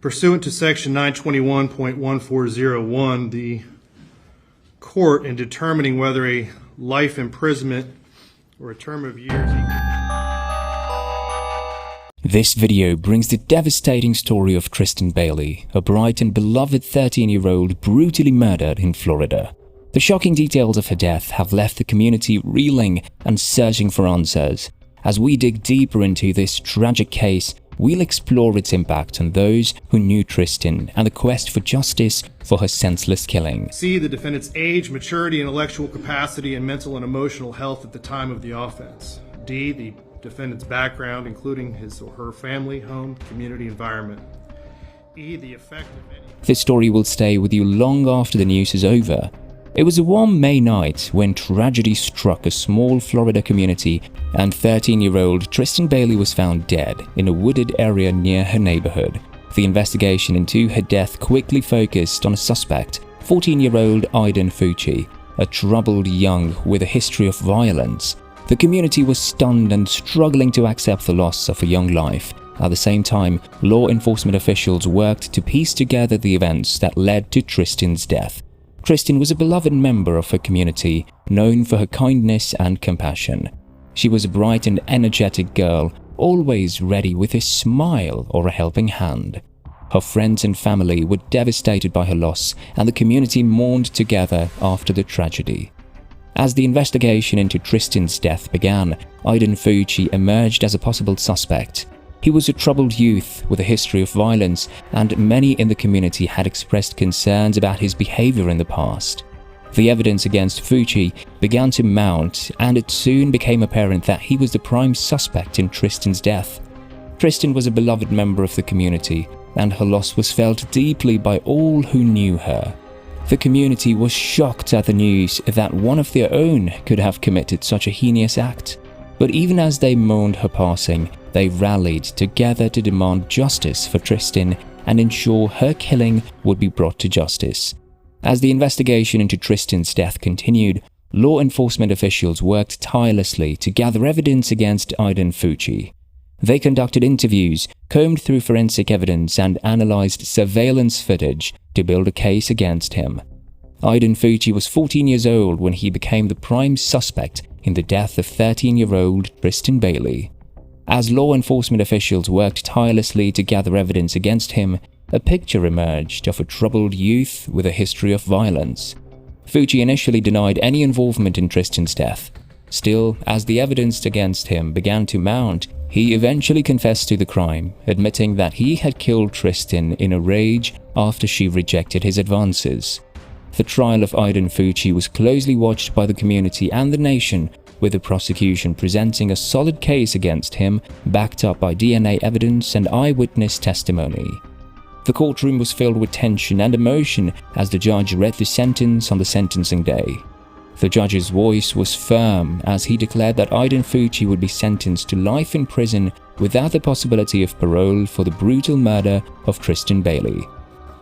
Pursuant to Section 921.1401, the court, in determining whether a life imprisonment or a term of years... This video brings the devastating story of Tristyn Bailey, a bright and beloved 13-year-old brutally murdered in Florida. The shocking details of her death have left the community reeling and searching for answers. As we dig deeper into this tragic case, we'll explore its impact on those who knew Tristyn and the quest for justice for her senseless killing. C, the defendant's age, maturity, intellectual capacity, and mental and emotional health at the time of the offense. D, the defendant's background, including his or her family, home, community environment. E, the effect of any... This story will stay with you long after the news is over. It was a warm May night when tragedy struck a small Florida community and 13-year-old Tristyn Bailey was found dead in a wooded area near her neighborhood. The investigation into her death quickly focused on a suspect, 14-year-old Aiden Fucci, a troubled young with a history of violence. The community was stunned and struggling to accept the loss of a young life. At the same time, law enforcement officials worked to piece together the events that led to Tristyn's death. Tristyn was a beloved member of her community, known for her kindness and compassion. She was a bright and energetic girl, always ready with a smile or a helping hand. Her friends and family were devastated by her loss, and the community mourned together after the tragedy. As the investigation into Tristyn's death began, Aiden Fucci emerged as a possible suspect. He was a troubled youth with a history of violence, and many in the community had expressed concerns about his behavior in the past. The evidence against Fucci began to mount, and it soon became apparent that he was the prime suspect in Tristyn's death. Tristyn was a beloved member of the community, and her loss was felt deeply by all who knew her. The community was shocked at the news that one of their own could have committed such a heinous act. But even as they mourned her passing, they rallied together to demand justice for Tristyn and ensure her killing would be brought to justice. As the investigation into Tristyn's death continued, law enforcement officials worked tirelessly to gather evidence against Aiden Fucci. They conducted interviews, combed through forensic evidence, and analyzed surveillance footage to build a case against him. Aiden Fucci was 14 years old when he became the prime suspect in the death of 13-year-old Tristyn Bailey. As law enforcement officials worked tirelessly to gather evidence against him, a picture emerged of a troubled youth with a history of violence. Fucci initially denied any involvement in Tristyn's death. Still, as the evidence against him began to mount, he eventually confessed to the crime, admitting that he had killed Tristyn in a rage after she rejected his advances. The trial of Aiden Fucci was closely watched by the community and the nation, with the prosecution presenting a solid case against him, backed up by DNA evidence and eyewitness testimony. The courtroom was filled with tension and emotion as the judge read the sentence on the sentencing day. The judge's voice was firm as he declared that Aiden Fucci would be sentenced to life in prison without the possibility of parole for the brutal murder of Tristyn Bailey.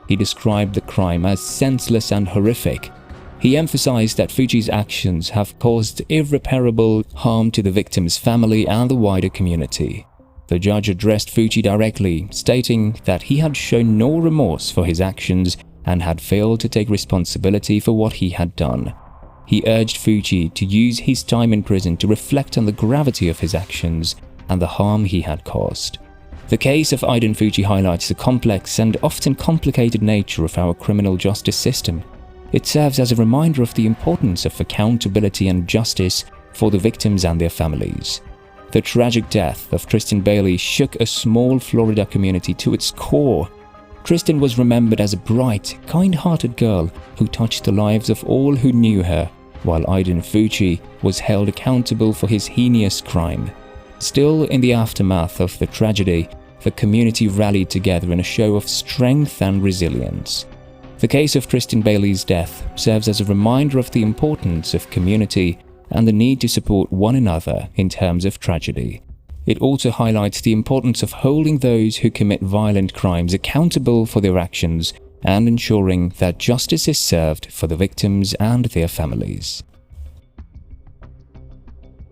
He described the crime as senseless and horrific. He emphasized that Fucci's actions have caused irreparable harm to the victim's family and the wider community. The judge addressed Fucci directly, stating that he had shown no remorse for his actions and had failed to take responsibility for what he had done. He urged Fucci to use his time in prison to reflect on the gravity of his actions and the harm he had caused. The case of Aiden Fucci highlights the complex and often complicated nature of our criminal justice system. It serves as a reminder of the importance of accountability and justice for the victims and their families. The tragic death of Tristyn Bailey shook a small Florida community to its core. Tristyn was remembered as a bright, kind-hearted girl who touched the lives of all who knew her, while Aiden Fucci was held accountable for his heinous crime. Still, in the aftermath of the tragedy, the community rallied together in a show of strength and resilience. The case of Tristyn Bailey's death serves as a reminder of the importance of community and the need to support one another in terms of tragedy. It also highlights the importance of holding those who commit violent crimes accountable for their actions and ensuring that justice is served for the victims and their families.